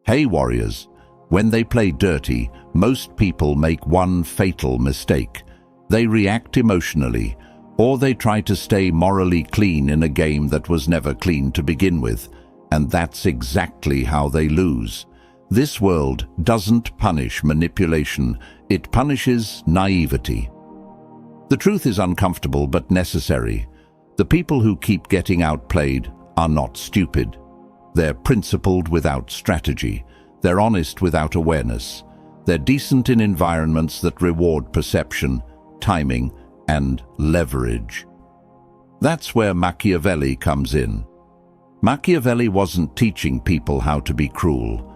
Hey warriors, when they play dirty, most people make one fatal mistake. They react emotionally, or they try to stay morally clean in a game that was never clean to begin with. And that's exactly how they lose. This world doesn't punish manipulation, it punishes naivety. The truth is uncomfortable but necessary. The people who keep getting outplayed are not stupid. They're principled without strategy. They're honest without awareness. They're decent in environments that reward perception, timing, and leverage. That's where Machiavelli comes in. Machiavelli wasn't teaching people how to be cruel.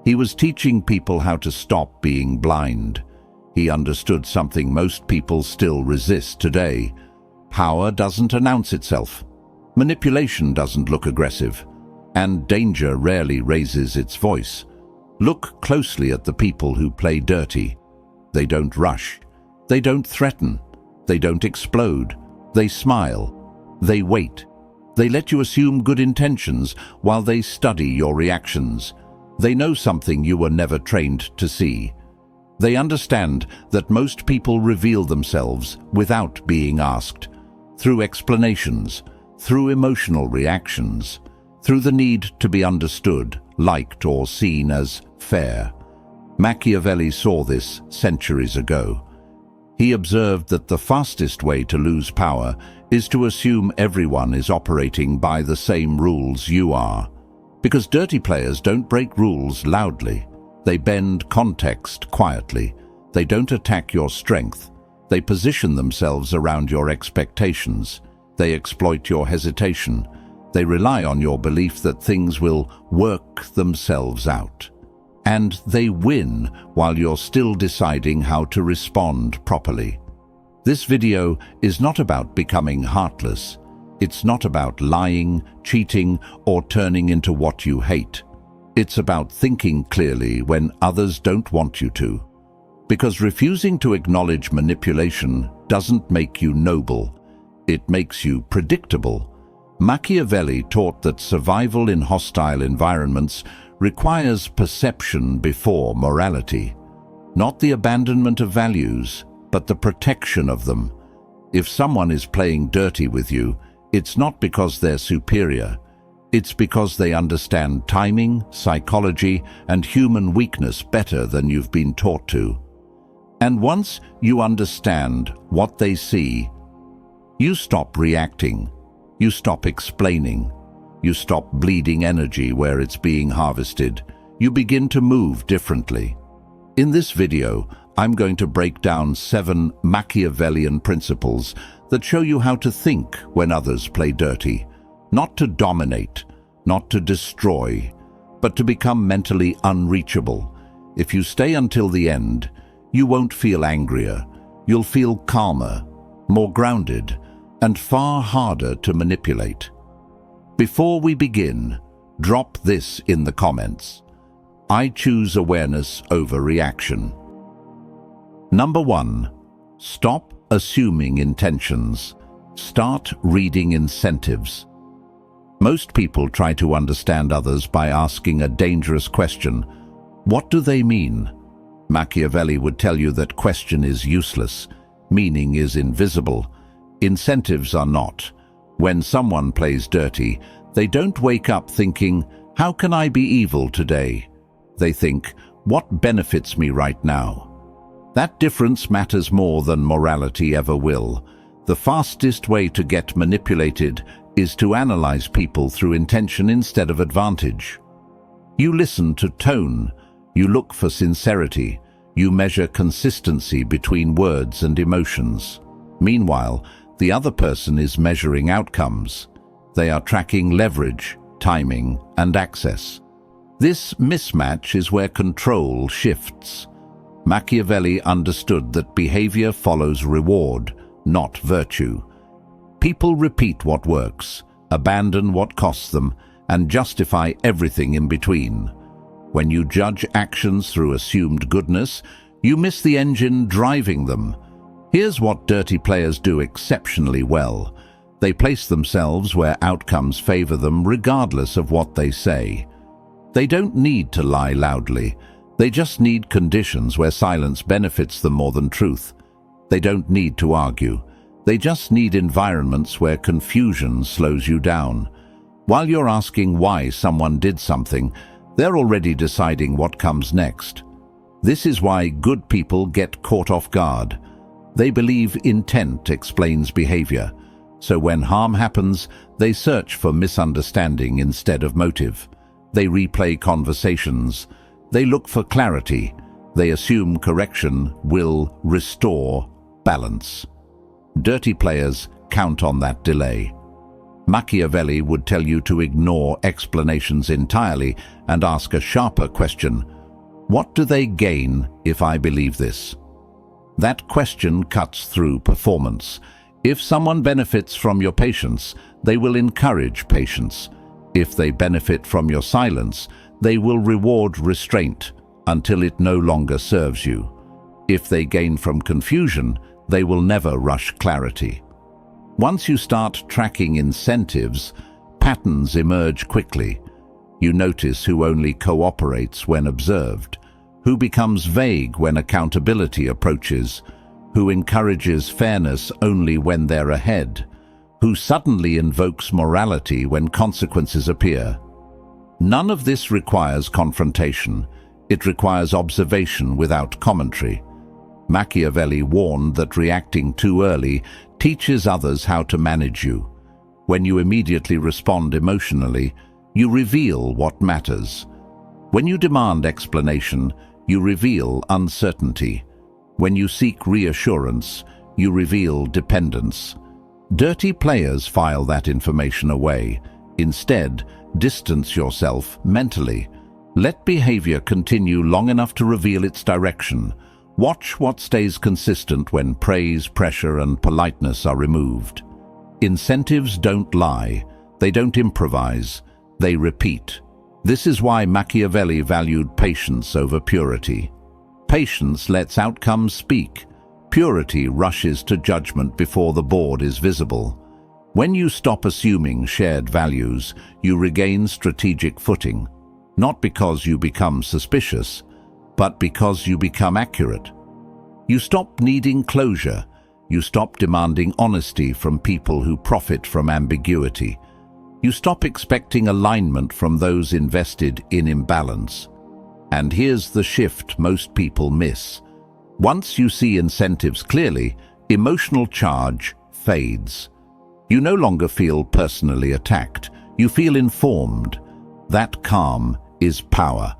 He was teaching people how to stop being blind. He understood something most people still resist today. Power doesn't announce itself. Manipulation doesn't look aggressive. And danger rarely raises its voice. Look closely at the people who play dirty. They don't rush. They don't threaten. They don't explode. They smile. They wait. They let you assume good intentions while they study your reactions. They know something you were never trained to see. They understand that most people reveal themselves without being asked, through explanations, through emotional reactions, through the need to be understood, liked, or seen as fair. Machiavelli saw this centuries ago. He observed that the fastest way to lose power is to assume everyone is operating by the same rules you are. Because dirty players don't break rules loudly. They bend context quietly. They don't attack your strength. They position themselves around your expectations. They exploit your hesitation. They rely on your belief that things will work themselves out. And they win while you're still deciding how to respond properly. This video is not about becoming heartless. It's not about lying, cheating, or turning into what you hate. It's about thinking clearly when others don't want you to. Because refusing to acknowledge manipulation doesn't make you noble. It makes you predictable. Machiavelli taught that survival in hostile environments requires perception before morality. Not the abandonment of values, but the protection of them. If someone is playing dirty with you, it's not because they're superior. It's because they understand timing, psychology, and human weakness better than you've been taught to. And once you understand what they see, you stop reacting. You stop explaining. You stop bleeding energy where it's being harvested. You begin to move differently. In this video, I'm going to break down 7 Machiavellian principles that show you how to think when others play dirty. Not to dominate, not to destroy, but to become mentally unreachable. If you stay until the end, you won't feel angrier. You'll feel calmer, more grounded, and far harder to manipulate. Before we begin, drop this in the comments. I choose awareness over reaction. Number 1. Stop assuming intentions. Start reading incentives. Most people try to understand others by asking a dangerous question. What do they mean? Machiavelli would tell you that question is useless. Meaning is invisible. Incentives are not. When someone plays dirty, they don't wake up thinking, how can I be evil today? They think, what benefits me right now? That difference matters more than morality ever will. The fastest way to get manipulated is to analyze people through intention instead of advantage. You listen to tone, you look for sincerity, you measure consistency between words and emotions. Meanwhile, the other person is measuring outcomes. They are tracking leverage, timing, and access. This mismatch is where control shifts. Machiavelli understood that behavior follows reward, not virtue. People repeat what works, abandon what costs them, and justify everything in between. When you judge actions through assumed goodness, you miss the engine driving them. Here's what dirty players do exceptionally well. They place themselves where outcomes favor them regardless of what they say. They don't need to lie loudly. They just need conditions where silence benefits them more than truth. They don't need to argue. They just need environments where confusion slows you down. While you're asking why someone did something, they're already deciding what comes next. This is why good people get caught off guard. They believe intent explains behavior. So when harm happens, they search for misunderstanding instead of motive. They replay conversations. They look for clarity. They assume correction will restore balance. Dirty players count on that delay. Machiavelli would tell you to ignore explanations entirely and ask a sharper question. What do they gain if I believe this? That question cuts through performance. If someone benefits from your patience, they will encourage patience. If they benefit from your silence, they will reward restraint until it no longer serves you. If they gain from confusion, they will never rush clarity. Once you start tracking incentives, patterns emerge quickly. You notice who only cooperates when observed, who becomes vague when accountability approaches, who encourages fairness only when they're ahead, who suddenly invokes morality when consequences appear. None of this requires confrontation. It requires observation without commentary. Machiavelli warned that reacting too early teaches others how to manage you. When you immediately respond emotionally, you reveal what matters. When you demand explanation, you reveal uncertainty. When you seek reassurance, you reveal dependence. Dirty players file that information away. Instead, distance yourself mentally. Let behavior continue long enough to reveal its direction. Watch what stays consistent when praise, pressure, and politeness are removed. Incentives don't lie. They don't improvise. They repeat. This is why Machiavelli valued patience over purity. Patience lets outcomes speak. Purity rushes to judgment before the board is visible. When you stop assuming shared values, you regain strategic footing, not because you become suspicious, but because you become accurate. You stop needing closure. You stop demanding honesty from people who profit from ambiguity. You stop expecting alignment from those invested in imbalance. And here's the shift most people miss. Once you see incentives clearly, emotional charge fades. You no longer feel personally attacked. You feel informed. That calm is power.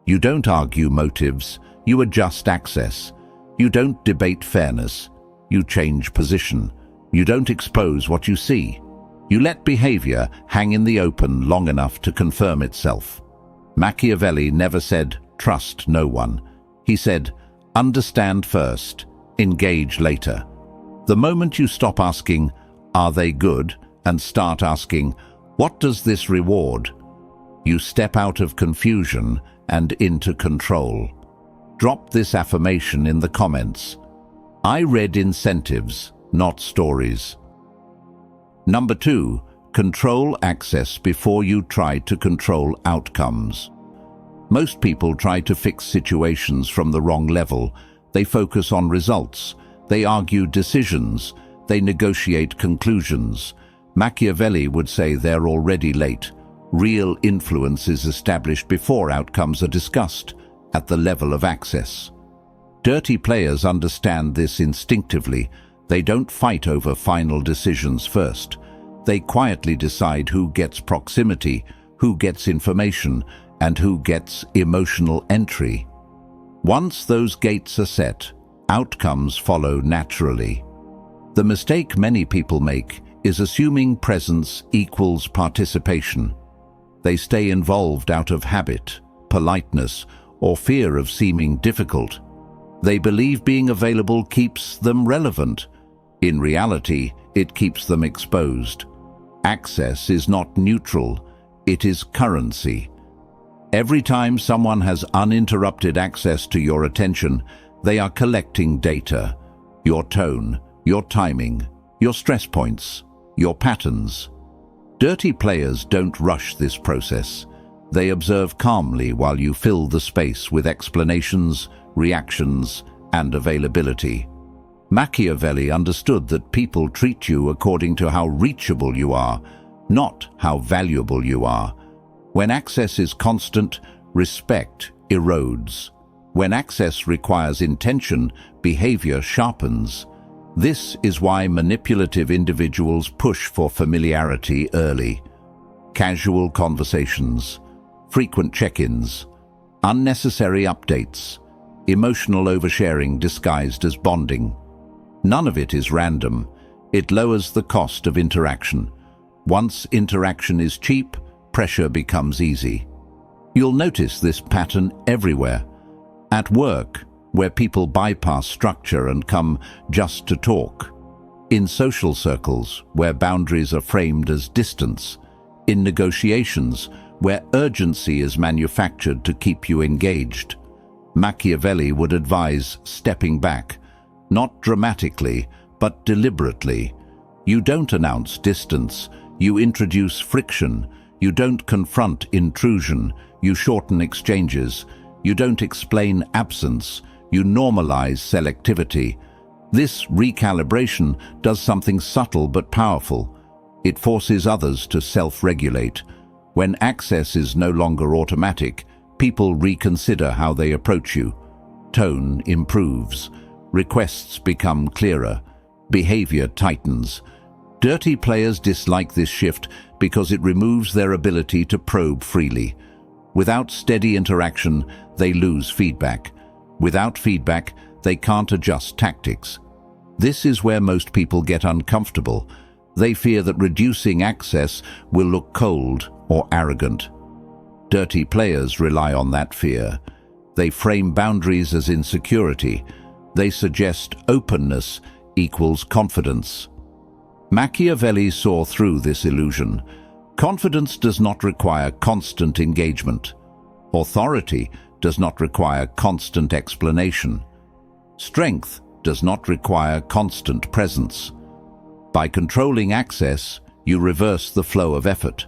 You don't argue motives. You adjust access. You don't debate fairness. You change position. You don't expose what you see. You let behavior hang in the open long enough to confirm itself. Machiavelli never said, "Trust no one." He said, "Understand first, engage later." The moment you stop asking, "Are they good?" and start asking, "What does this reward?" you step out of confusion and into control. Drop this affirmation in the comments. I read incentives, not stories. Number 2, control access before you try to control outcomes. Most people try to fix situations from the wrong level. They focus on results. They argue decisions. They negotiate conclusions. Machiavelli would say they're already late. Real influence is established before outcomes are discussed, at the level of access. Dirty players understand this instinctively. They don't fight over final decisions first. They quietly decide who gets proximity, who gets information, and who gets emotional entry. Once those gates are set, outcomes follow naturally. The mistake many people make is assuming presence equals participation. They stay involved out of habit, politeness, or fear of seeming difficult. They believe being available keeps them relevant. In reality, it keeps them exposed. Access is not neutral, it is currency. Every time someone has uninterrupted access to your attention, they are collecting data. Your tone, your timing, your stress points, your patterns. Dirty players don't rush this process. They observe calmly while you fill the space with explanations, reactions, and availability. Machiavelli understood that people treat you according to how reachable you are, not how valuable you are. When access is constant, respect erodes. When access requires intention, behavior sharpens. This is why manipulative individuals push for familiarity early. Casual conversations, frequent check-ins, unnecessary updates, emotional oversharing disguised as bonding. None of it is random. It lowers the cost of interaction. Once interaction is cheap, pressure becomes easy. You'll notice this pattern everywhere. At work, where people bypass structure and come just to talk. In social circles, where boundaries are framed as distance. In negotiations, where urgency is manufactured to keep you engaged. Machiavelli would advise stepping back, not dramatically, but deliberately. You don't announce distance, you introduce friction. You don't confront intrusion, you shorten exchanges. You don't explain absence, you normalize selectivity. This recalibration does something subtle but powerful. It forces others to self-regulate. When access is no longer automatic, people reconsider how they approach you. Tone improves. Requests become clearer. Behavior tightens. Dirty players dislike this shift because it removes their ability to probe freely. Without steady interaction, they lose feedback. Without feedback, they can't adjust tactics. This is where most people get uncomfortable. They fear that reducing access will look cold or arrogant. Dirty players rely on that fear. They frame boundaries as insecurity. They suggest openness equals confidence. Machiavelli saw through this illusion. Confidence does not require constant engagement. Authority does not require constant explanation. Strength does not require constant presence. By controlling access, you reverse the flow of effort.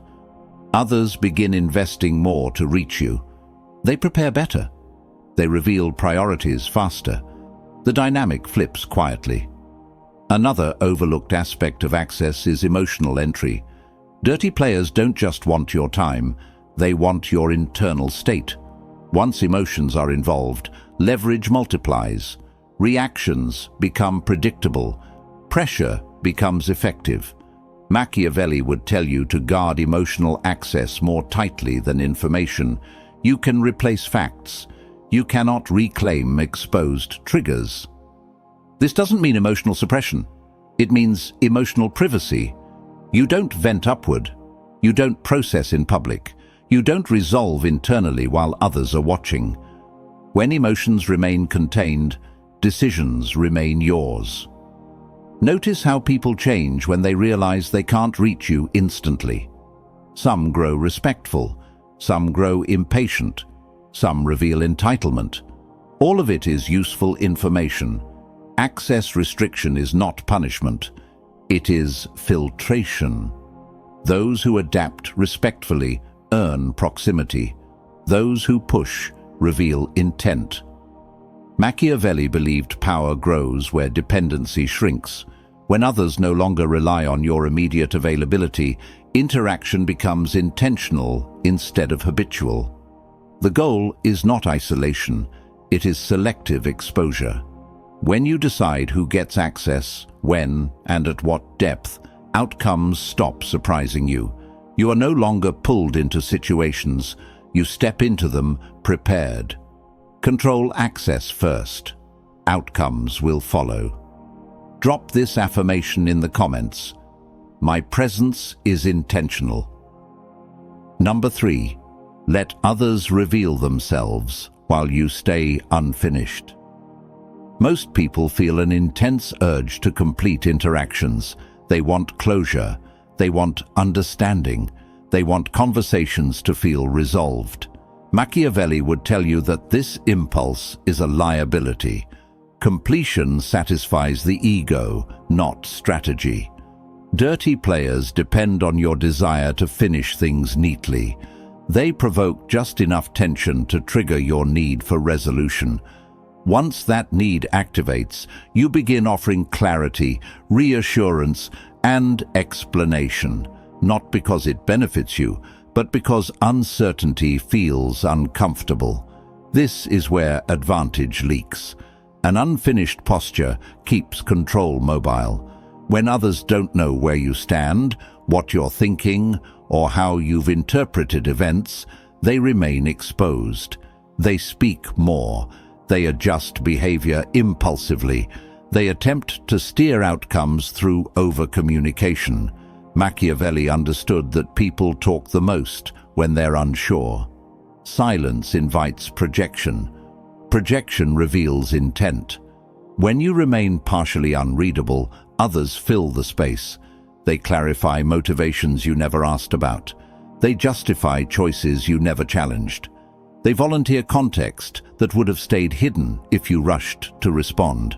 Others begin investing more to reach you. They prepare better. They reveal priorities faster. The dynamic flips quietly. Another overlooked aspect of access is emotional entry. Dirty players don't just want your time, they want your internal state. Once emotions are involved, leverage multiplies. Reactions become predictable. Pressure becomes effective. Machiavelli would tell you to guard emotional access more tightly than information. You can replace facts. You cannot reclaim exposed triggers. This doesn't mean emotional suppression. It means emotional privacy. You don't vent upward. You don't process in public. You don't resolve internally while others are watching. When emotions remain contained, decisions remain yours. Notice how people change when they realize they can't reach you instantly. Some grow respectful. Some grow impatient. Some reveal entitlement. All of it is useful information. Access restriction is not punishment. It is filtration. Those who adapt respectfully earn proximity. Those who push reveal intent. Machiavelli believed power grows where dependency shrinks. When others no longer rely on your immediate availability, interaction becomes intentional instead of habitual. The goal is not isolation, it is selective exposure. When you decide who gets access, when, and at what depth, outcomes stop surprising you. You are no longer pulled into situations, you step into them prepared. Control access first. Outcomes will follow. Drop this affirmation in the comments. My presence is intentional. Number 3. Let others reveal themselves while you stay unfinished. Most people feel an intense urge to complete interactions. They want closure. They want understanding. They want conversations to feel resolved. Machiavelli would tell you that this impulse is a liability. Completion satisfies the ego, not strategy. Dirty players depend on your desire to finish things neatly. They provoke just enough tension to trigger your need for resolution. Once that need activates, you begin offering clarity, reassurance, and explanation, not because it benefits you, but because uncertainty feels uncomfortable. This is where advantage leaks. An unfinished posture keeps control mobile. When others don't know where you stand, what you're thinking, or how you've interpreted events, they remain exposed. They speak more. They adjust behavior impulsively. They attempt to steer outcomes through over-communication. Machiavelli understood that people talk the most when they're unsure. Silence invites projection. Projection reveals intent. When you remain partially unreadable, others fill the space. They clarify motivations you never asked about. They justify choices you never challenged. They volunteer context that would have stayed hidden if you rushed to respond.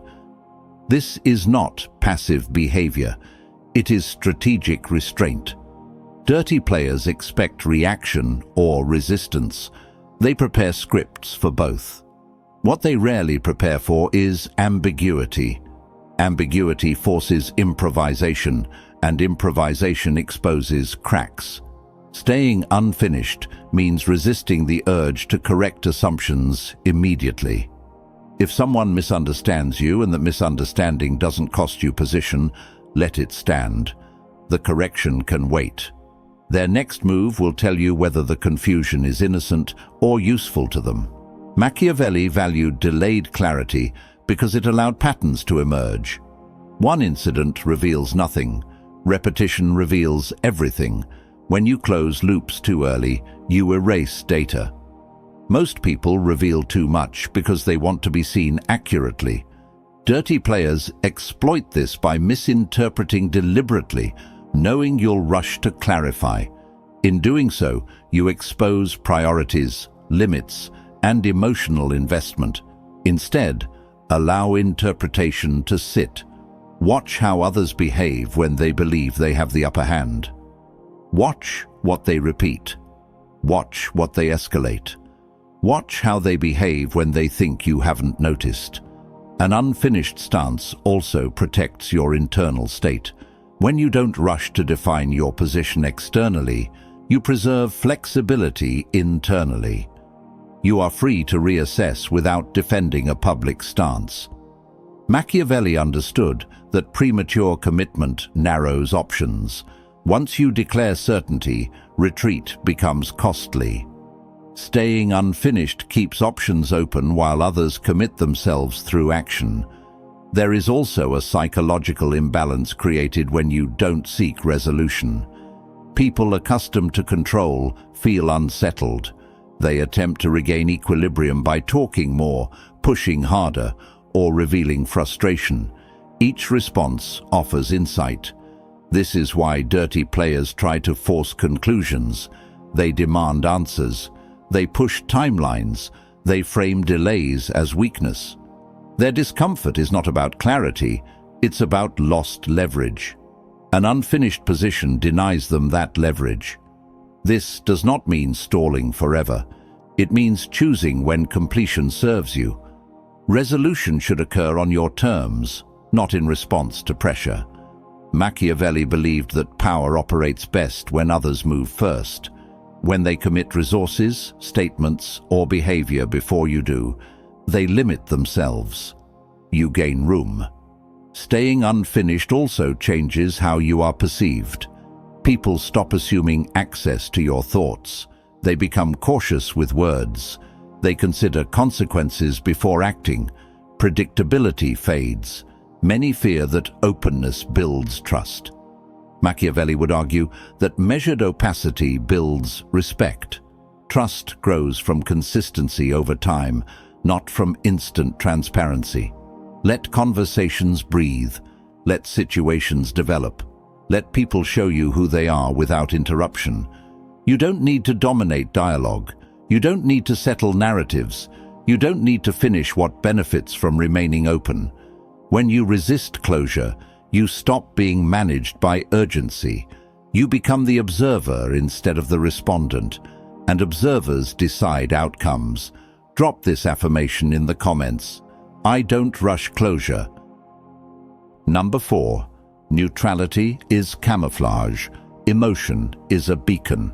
This is not passive behavior. It is strategic restraint. Dirty players expect reaction or resistance. They prepare scripts for both. What they rarely prepare for is ambiguity. Ambiguity forces improvisation, and improvisation exposes cracks. Staying unfinished means resisting the urge to correct assumptions immediately. If someone misunderstands you and the misunderstanding doesn't cost you position, let it stand. The correction can wait. Their next move will tell you whether the confusion is innocent or useful to them. Machiavelli valued delayed clarity because it allowed patterns to emerge. One incident reveals nothing. Repetition reveals everything. When you close loops too early, you erase data. Most people reveal too much because they want to be seen accurately. Dirty players exploit this by misinterpreting deliberately, knowing you'll rush to clarify. In doing so, you expose priorities, limits, and emotional investment. Instead, allow interpretation to sit. Watch how others behave when they believe they have the upper hand. Watch what they repeat. Watch what they escalate. Watch how they behave when they think you haven't noticed. An unfinished stance also protects your internal state. When you don't rush to define your position externally, you preserve flexibility internally. You are free to reassess without defending a public stance. Machiavelli understood that premature commitment narrows options. Once you declare certainty, retreat becomes costly. Staying unfinished keeps options open while others commit themselves through action. There is also a psychological imbalance created when you don't seek resolution. People accustomed to control feel unsettled. They attempt to regain equilibrium by talking more, pushing harder, or revealing frustration. Each response offers insight. This is why dirty players try to force conclusions. They demand answers. They push timelines. They frame delays as weakness. Their discomfort is not about clarity, it's about lost leverage. An unfinished position denies them that leverage. This does not mean stalling forever. It means choosing when completion serves you. Resolution should occur on your terms, not in response to pressure. Machiavelli believed that power operates best when others move first. When they commit resources, statements, or behavior before you do, they limit themselves. You gain room. Staying unfinished also changes how you are perceived. People stop assuming access to your thoughts. They become cautious with words. They consider consequences before acting. Predictability fades. Many fear that openness builds trust. Machiavelli would argue that measured opacity builds respect. Trust grows from consistency over time, not from instant transparency. Let conversations breathe. Let situations develop. Let people show you who they are without interruption. You don't need to dominate dialogue. You don't need to settle narratives. You don't need to finish what benefits from remaining open. When you resist closure, you stop being managed by urgency. You become the observer instead of the respondent. and observers decide outcomes. Drop this affirmation in the comments. I don't rush closure. Number 4. Neutrality is camouflage. Emotion is a beacon.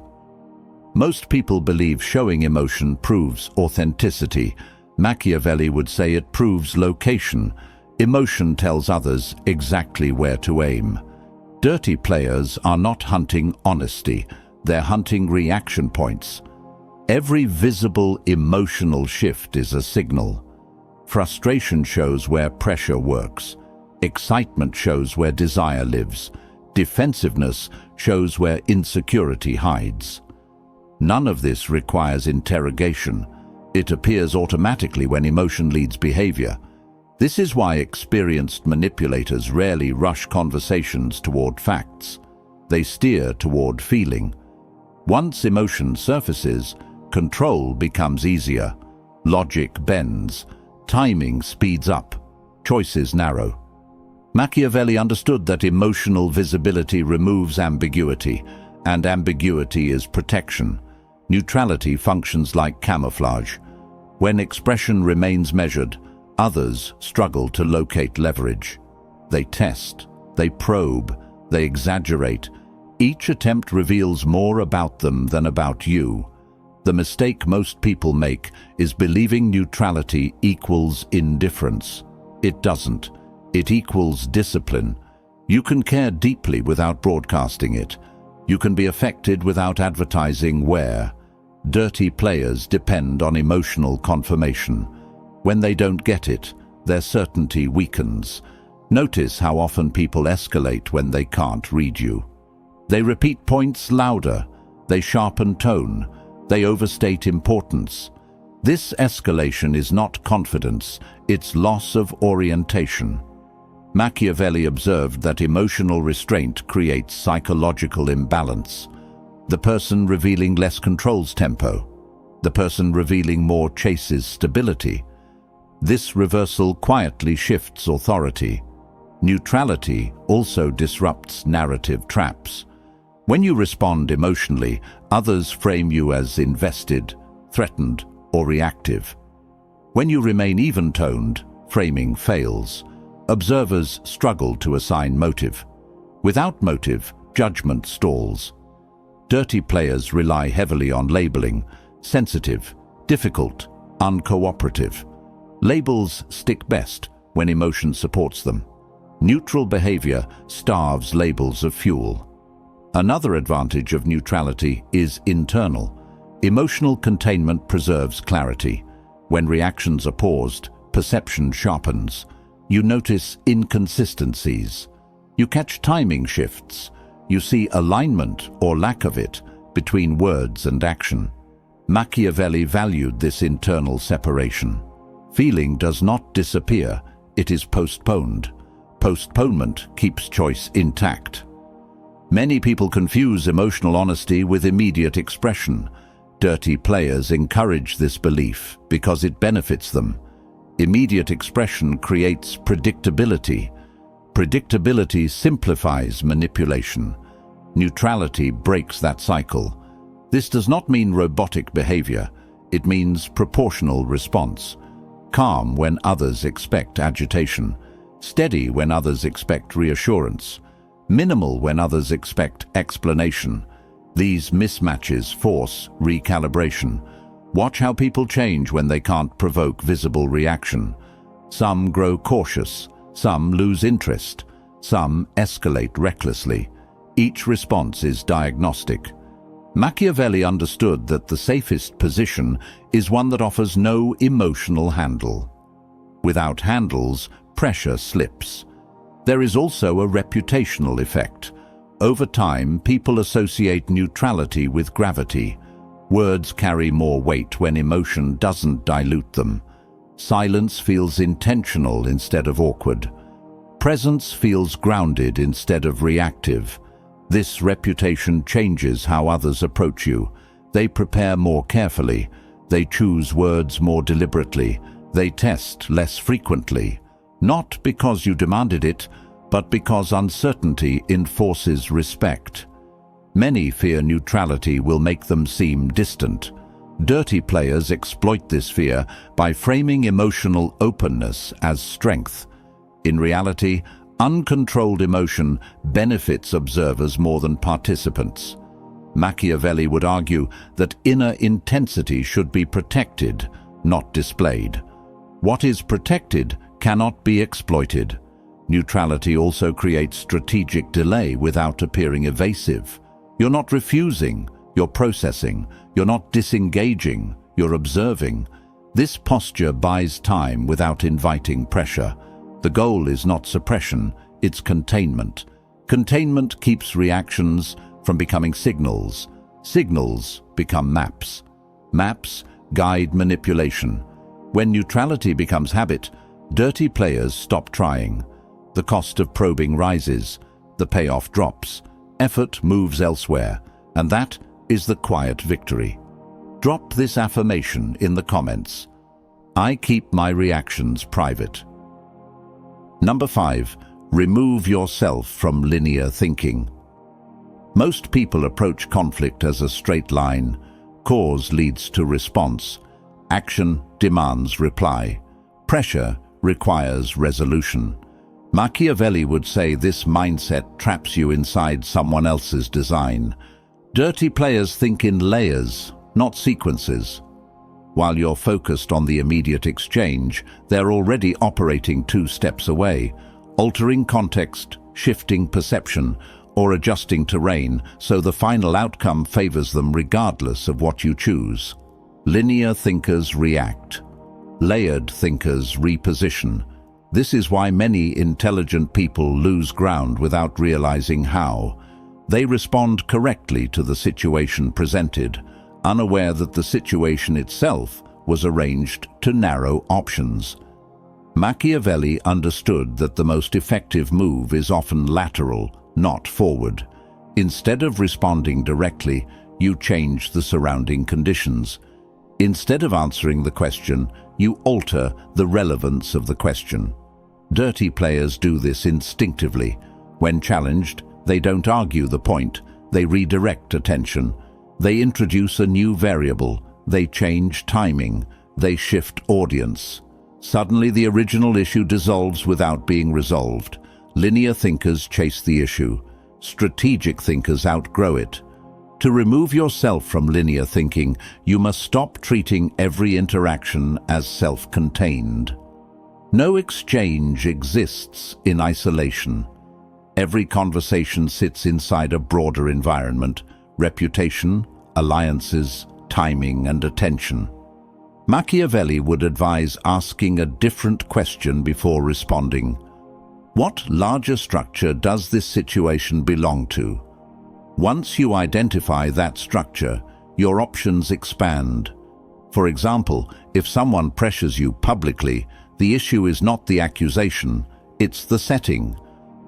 Most people believe showing emotion proves authenticity. Machiavelli would say it proves location. Emotion tells others exactly where to aim. Dirty players are not hunting honesty, they're hunting reaction points. Every visible emotional shift is a signal. Frustration shows where pressure works. Excitement shows where desire lives. Defensiveness shows where insecurity hides. None of this requires interrogation. It appears automatically when emotion leads behavior. This is why experienced manipulators rarely rush conversations toward facts. They steer toward feeling. Once emotion surfaces, control becomes easier. Logic bends. Timing speeds up. Choices narrow. Machiavelli understood that emotional visibility removes ambiguity, and ambiguity is protection. Neutrality functions like camouflage. When expression remains measured, others struggle to locate leverage. They test, they probe, they exaggerate. Each attempt reveals more about them than about you. The mistake most people make is believing neutrality equals indifference. It doesn't. It equals discipline. You can care deeply without broadcasting it. You can be affected without advertising where. Dirty players depend on emotional confirmation. When they don't get it, their certainty weakens. Notice how often people escalate when they can't read you. They repeat points louder. They sharpen tone. They overstate importance. This escalation is not confidence, it's loss of orientation. Machiavelli observed that emotional restraint creates psychological imbalance. The person revealing less controls tempo. The person revealing more chases stability. This reversal quietly shifts authority. Neutrality also disrupts narrative traps. When you respond emotionally, others frame you as invested, threatened, or reactive. When you remain even-toned, framing fails. Observers struggle to assign motive. Without motive, judgment stalls. Dirty players rely heavily on labeling: sensitive, difficult, uncooperative. Labels stick best when emotion supports them. Neutral behavior starves labels of fuel. Another advantage of neutrality is internal. Emotional containment preserves clarity. When reactions are paused, perception sharpens. You notice inconsistencies. You catch timing shifts. You see alignment, or lack of it, between words and action. Machiavelli valued this internal separation. Feeling does not disappear, it is postponed. Postponement keeps choice intact. Many people confuse emotional honesty with immediate expression. Dirty players encourage this belief because it benefits them. Immediate expression creates predictability. Predictability simplifies manipulation. Neutrality breaks that cycle. This does not mean robotic behavior. It means proportional response. Calm when others expect agitation. Steady when others expect reassurance. Minimal when others expect explanation. These mismatches force recalibration. Watch how people change when they can't provoke visible reaction. Some grow cautious, some lose interest, some escalate recklessly. Each response is diagnostic. Machiavelli understood that the safest position is one that offers no emotional handle. Without handles, pressure slips. There is also a reputational effect. Over time, people associate neutrality with gravity. Words carry more weight when emotion doesn't dilute them. Silence feels intentional instead of awkward. Presence feels grounded instead of reactive. This reputation changes how others approach you. They prepare more carefully. They choose words more deliberately. They test less frequently. Not because you demanded it, but because uncertainty enforces respect. Many fear neutrality will make them seem distant. Dirty players exploit this fear by framing emotional openness as strength. In reality, uncontrolled emotion benefits observers more than participants. Machiavelli would argue that inner intensity should be protected, not displayed. What is protected cannot be exploited. Neutrality also creates strategic delay without appearing evasive. You're not refusing, you're processing. You're not disengaging, you're observing. This posture buys time without inviting pressure. The goal is not suppression, it's containment. Containment keeps reactions from becoming signals. Signals become maps. Maps guide manipulation. When neutrality becomes habit, dirty players stop trying. The cost of probing rises. The payoff drops. Effort moves elsewhere. And that is the quiet victory. Drop this affirmation in the comments. I keep my reactions private. Number 5. Remove yourself from linear thinking. Most people approach conflict as a straight line. Cause leads to response. Action demands reply. Pressure requires resolution. Machiavelli would say this mindset traps you inside someone else's design. Dirty players think in layers, not sequences. While you're focused on the immediate exchange, they're already operating 2 steps away, altering context, shifting perception, or adjusting terrain so the final outcome favors them regardless of what you choose. Linear thinkers react. Layered thinkers reposition. This is why many intelligent people lose ground without realizing how. They respond correctly to the situation presented, unaware that the situation itself was arranged to narrow options. Machiavelli understood that the most effective move is often lateral, not forward. Instead of responding directly, you change the surrounding conditions. Instead of answering the question, you alter the relevance of the question. Dirty players do this instinctively. When challenged, they don't argue the point, they redirect attention. They introduce a new variable, they change timing, they shift audience. Suddenly the original issue dissolves without being resolved. Linear thinkers chase the issue. Strategic thinkers outgrow it. To remove yourself from linear thinking, you must stop treating every interaction as self-contained. No exchange exists in isolation. Every conversation sits inside a broader environment: reputation, alliances, timing, and attention. Machiavelli would advise asking a different question before responding. What larger structure does this situation belong to? Once you identify that structure, your options expand. For example, if someone pressures you publicly, the issue is not the accusation, it's the setting.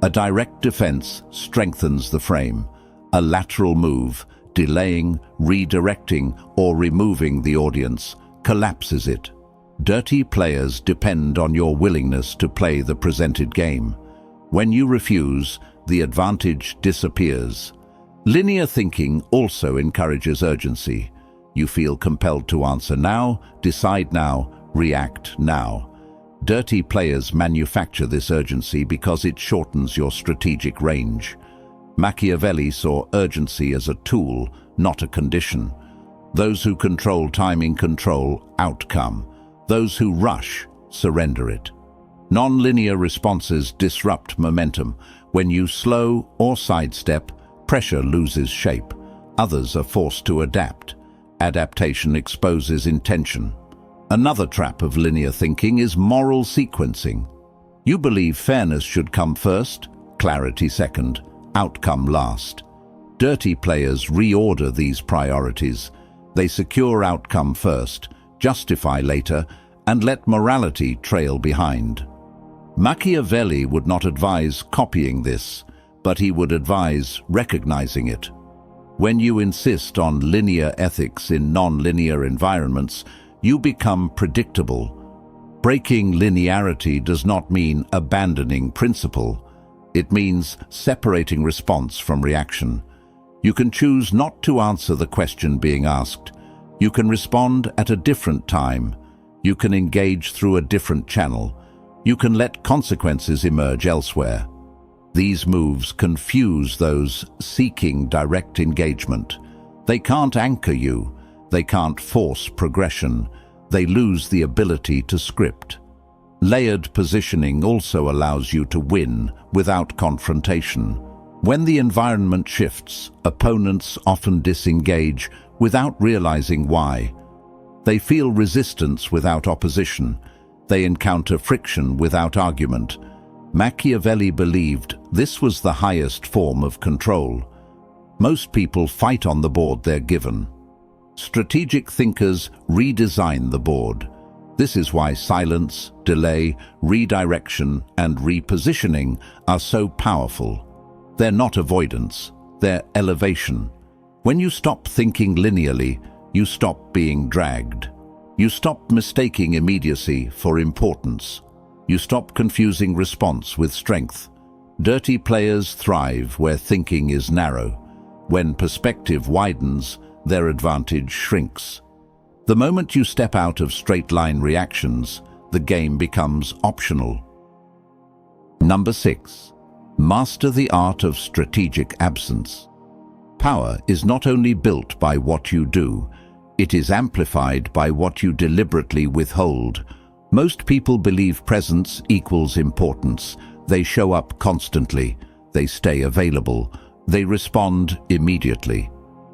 A direct defense strengthens the frame. A lateral move, delaying, redirecting, or removing the audience, collapses it. Dirty players depend on your willingness to play the presented game. When you refuse, the advantage disappears. Linear thinking also encourages urgency. You feel compelled to answer now, decide now, react now. Dirty players manufacture this urgency because it shortens your strategic range. Machiavelli saw urgency as a tool, not a condition. Those who control timing control outcome. Those who rush surrender it. Non-linear responses disrupt momentum. When you slow or sidestep, pressure loses shape. Others are forced to adapt. Adaptation exposes intention. Another trap of linear thinking is moral sequencing. You believe fairness should come first, clarity second, outcome last. Dirty players reorder these priorities. They secure outcome first, justify later, and let morality trail behind. Machiavelli would not advise copying this, but he would advise recognizing it. When you insist on linear ethics in non-linear environments, you become predictable. Breaking linearity does not mean abandoning principle. It means separating response from reaction. You can choose not to answer the question being asked. You can respond at a different time. You can engage through a different channel. You can let consequences emerge elsewhere. These moves confuse those seeking direct engagement. They can't anchor you. They can't force progression. They lose the ability to script. Layered positioning also allows you to win without confrontation. When the environment shifts, opponents often disengage without realizing why. They feel resistance without opposition. They encounter friction without argument. Machiavelli believed this was the highest form of control. Most people fight on the board they're given. Strategic thinkers redesign the board. This is why silence, delay, redirection, and repositioning are so powerful. They're not avoidance, they're elevation. When you stop thinking linearly, you stop being dragged. You stop mistaking immediacy for importance. You stop confusing response with strength. Dirty players thrive where thinking is narrow. When perspective widens, their advantage shrinks. The moment you step out of straight-line reactions, the game becomes optional. Number 6. Master the art of strategic absence. Power is not only built by what you do, it is amplified by what you deliberately withhold. Most people believe presence equals importance. They show up constantly. They stay available. They respond immediately.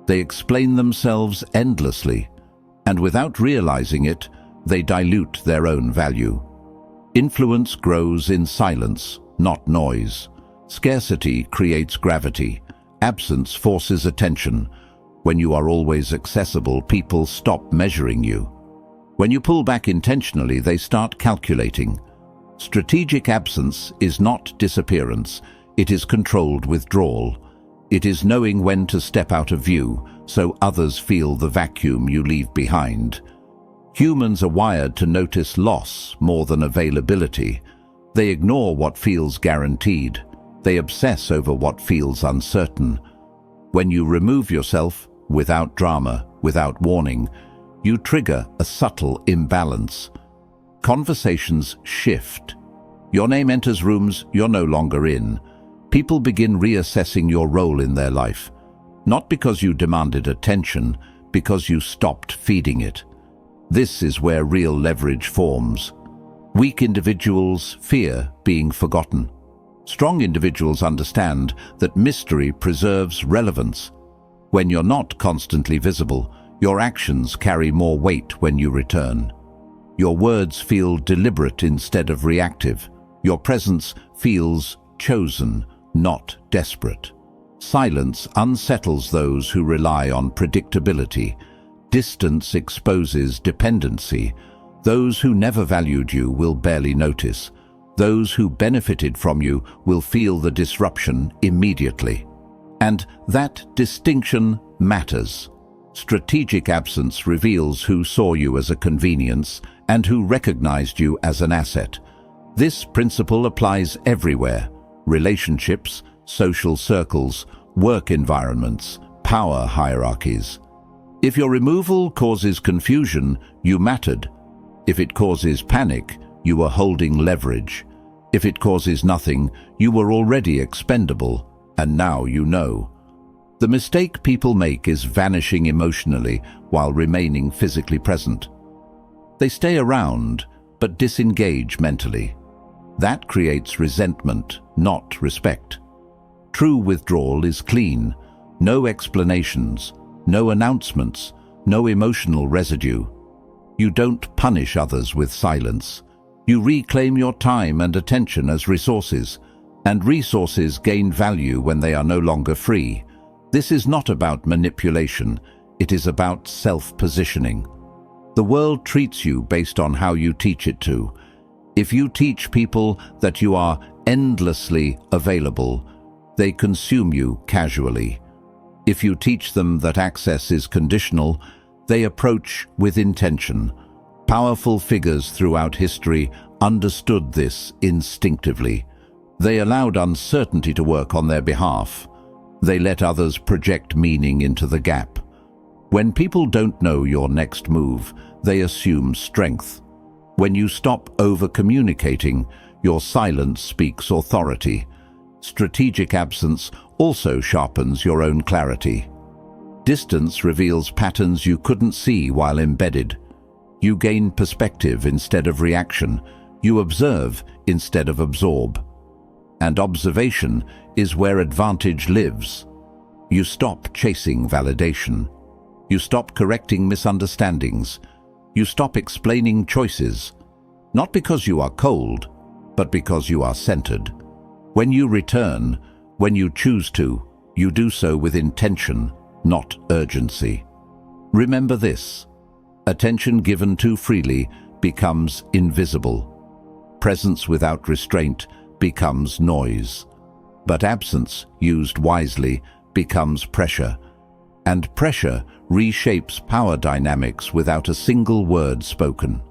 They explain themselves endlessly. And without realizing it, they dilute their own value. Influence grows in silence, not noise. Scarcity creates gravity. Absence forces attention. When you are always accessible, people stop measuring you. When you pull back intentionally, they start calculating. Strategic absence is not disappearance. It is controlled withdrawal. It is knowing when to step out of view, so others feel the vacuum you leave behind. Humans are wired to notice loss more than availability. They ignore what feels guaranteed. They obsess over what feels uncertain. When you remove yourself, without drama, without warning, you trigger a subtle imbalance. Conversations shift. Your name enters rooms you're no longer in. People begin reassessing your role in their life. Not because you demanded attention, because you stopped feeding it. This is where real leverage forms. Weak individuals fear being forgotten. Strong individuals understand that mystery preserves relevance. When you're not constantly visible, your actions carry more weight when you return. Your words feel deliberate instead of reactive. Your presence feels chosen, not desperate. Silence unsettles those who rely on predictability. Distance exposes dependency. Those who never valued you will barely notice. Those who benefited from you will feel the disruption immediately. And that distinction matters. Strategic absence reveals who saw you as a convenience and who recognized you as an asset. This principle applies everywhere: relationships, social circles, work environments, power hierarchies. If your removal causes confusion, you mattered. If it causes panic, you were holding leverage. If it causes nothing, you were already expendable, and now you know. The mistake people make is vanishing emotionally while remaining physically present. They stay around, but disengage mentally. That creates resentment, not respect. True withdrawal is clean. No explanations, no announcements, no emotional residue. You don't punish others with silence. You reclaim your time and attention as resources, and resources gain value when they are no longer free. This is not about manipulation, it is about self-positioning. The world treats you based on how you teach it to. If you teach people that you are endlessly available, they consume you casually. If you teach them that access is conditional, they approach with intention. Powerful figures throughout history understood this instinctively. They allowed uncertainty to work on their behalf. They let others project meaning into the gap. When people don't know your next move, they assume strength. When you stop over-communicating, your silence speaks authority. Strategic absence also sharpens your own clarity. Distance reveals patterns you couldn't see while embedded. You gain perspective instead of reaction. You observe instead of absorb. And observation is where advantage lives. You stop chasing validation. You stop correcting misunderstandings. You stop explaining choices, not because you are cold, but because you are centered. When you return, when you choose to, you do so with intention, not urgency. Remember this: attention given too freely becomes invisible. Presence without restraint becomes noise. But absence, used wisely, becomes pressure. And pressure reshapes power dynamics without a single word spoken.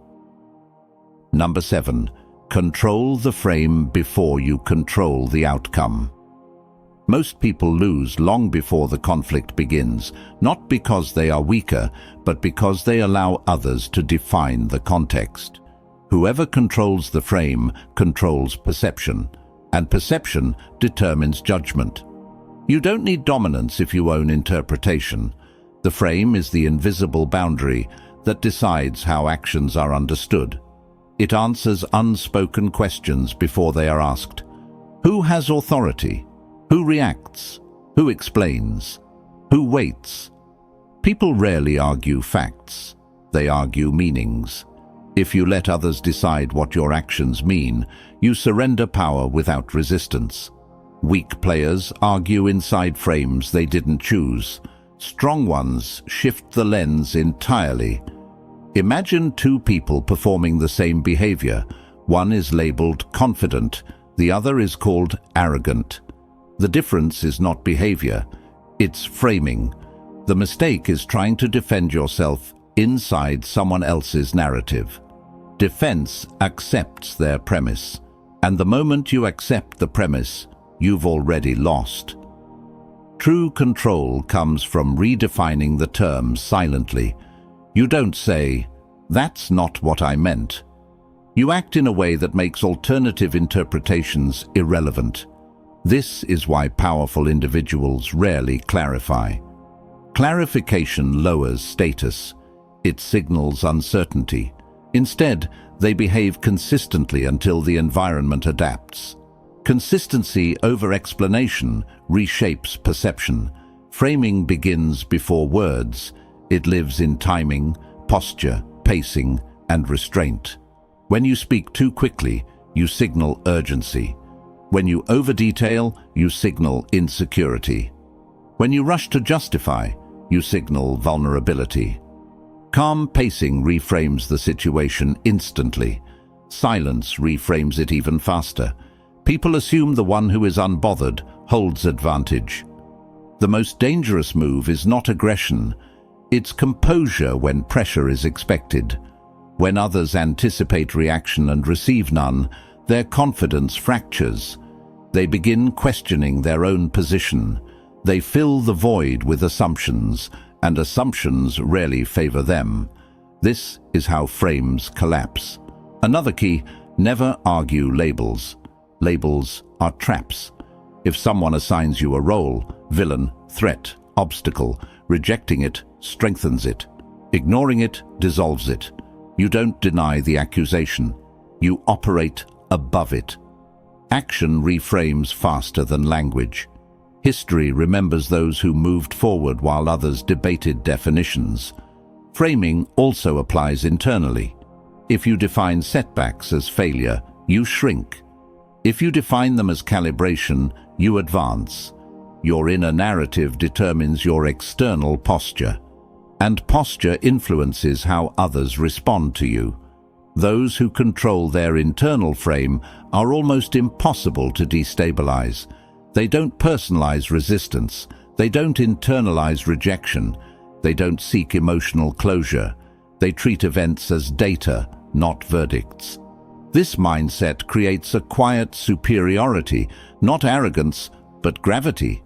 Number 7. Control the frame before you control the outcome. Most people lose long before the conflict begins, not because they are weaker, but because they allow others to define the context. Whoever controls the frame controls perception, and perception determines judgment. You don't need dominance if you own interpretation. The frame is the invisible boundary that decides how actions are understood. It answers unspoken questions before they are asked. Who has authority? Who reacts? Who explains? Who waits? People rarely argue facts. They argue meanings. If you let others decide what your actions mean, you surrender power without resistance. Weak players argue inside frames they didn't choose. Strong ones shift the lens entirely. Imagine two people performing the same behavior. One is labeled confident, the other is called arrogant. The difference is not behavior, it's framing. The mistake is trying to defend yourself inside someone else's narrative. Defense accepts their premise, and the moment you accept the premise, you've already lost. True control comes from redefining the terms silently. You don't say, "That's not what I meant." You act in a way that makes alternative interpretations irrelevant. This is why powerful individuals rarely clarify. Clarification lowers status. It signals uncertainty. Instead, they behave consistently until the environment adapts. Consistency over explanation reshapes perception. Framing begins before words. It lives in timing, posture, pacing, and restraint. When you speak too quickly, you signal urgency. When you over-detail, you signal insecurity. When you rush to justify, you signal vulnerability. Calm pacing reframes the situation instantly. Silence reframes it even faster. People assume the one who is unbothered holds advantage. The most dangerous move is not aggression. It's composure when pressure is expected. When others anticipate reaction and receive none, their confidence fractures. They begin questioning their own position. They fill the void with assumptions, and assumptions rarely favor them. This is how frames collapse. Another key: never argue labels. Labels are traps. If someone assigns you a role, villain, threat, obstacle, rejecting it strengthens it. Ignoring it dissolves it. You don't deny the accusation. You operate above it. Action reframes faster than language. History remembers those who moved forward while others debated definitions. Framing also applies internally. If you define setbacks as failure, you shrink. If you define them as calibration, you advance. Your inner narrative determines your external posture, and posture influences how others respond to you. Those who control their internal frame are almost impossible to destabilize. They don't personalize resistance. They don't internalize rejection. They don't seek emotional closure. They treat events as data, not verdicts. This mindset creates a quiet superiority, not arrogance, but gravity.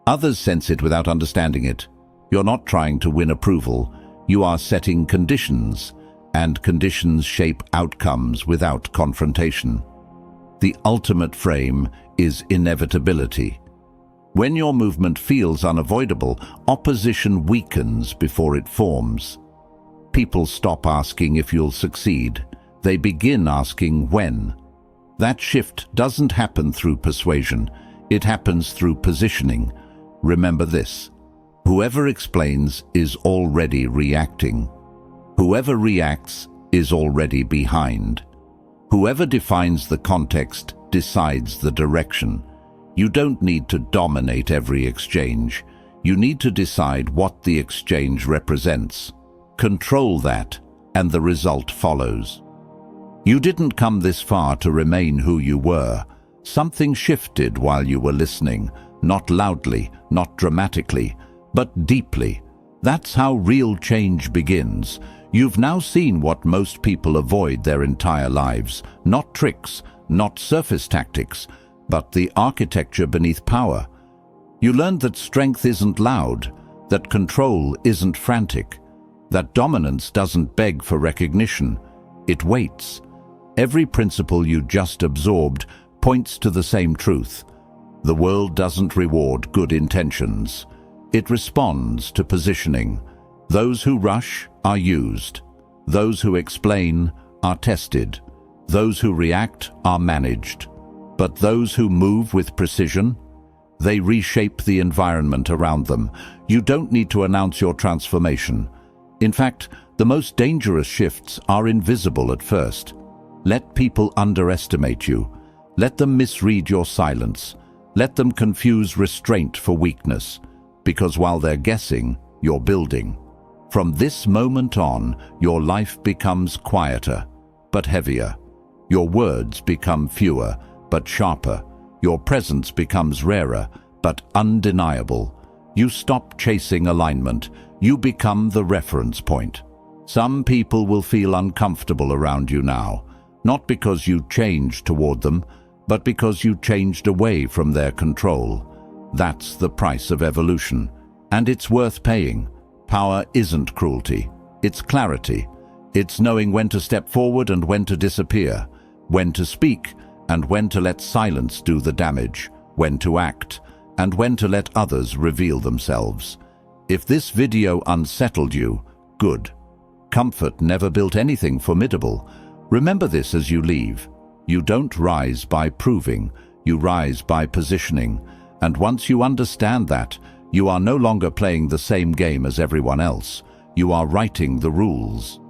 Others sense it without understanding it. You're not trying to win approval. You are setting conditions, and conditions shape outcomes without confrontation. The ultimate frame is inevitability. When your movement feels unavoidable, opposition weakens before it forms. People stop asking if you'll succeed. They begin asking when. That shift doesn't happen through persuasion. It happens through positioning. Remember this: whoever explains is already reacting. Whoever reacts is already behind. Whoever defines the context decides the direction. You don't need to dominate every exchange. You need to decide what the exchange represents. Control that, and the result follows. You didn't come this far to remain who you were. Something shifted while you were listening, not loudly, not dramatically, but deeply. That's how real change begins. You've now seen what most people avoid their entire lives. Not tricks, not surface tactics, but the architecture beneath power. You learned that strength isn't loud, that control isn't frantic, that dominance doesn't beg for recognition. It waits. Every principle you just absorbed points to the same truth. The world doesn't reward good intentions. It responds to positioning. Those who rush are used. Those who explain are tested. Those who react are managed. But those who move with precision, they reshape the environment around them. You don't need to announce your transformation. In fact, the most dangerous shifts are invisible at first. Let people underestimate you. Let them misread your silence. Let them confuse restraint for weakness. Because while they're guessing, you're building. From this moment on, your life becomes quieter, but heavier. Your words become fewer, but sharper. Your presence becomes rarer, but undeniable. You stop chasing alignment. You become the reference point. Some people will feel uncomfortable around you now, not because you changed toward them, but because you changed away from their control. That's the price of evolution, and it's worth paying. Power isn't cruelty, it's clarity. It's knowing when to step forward and when to disappear, when to speak and when to let silence do the damage, when to act and when to let others reveal themselves. If this video unsettled you, good. Comfort never built anything formidable. Remember this as you leave. You don't rise by proving, you rise by positioning. And once you understand that, you are no longer playing the same game as everyone else. You are writing the rules.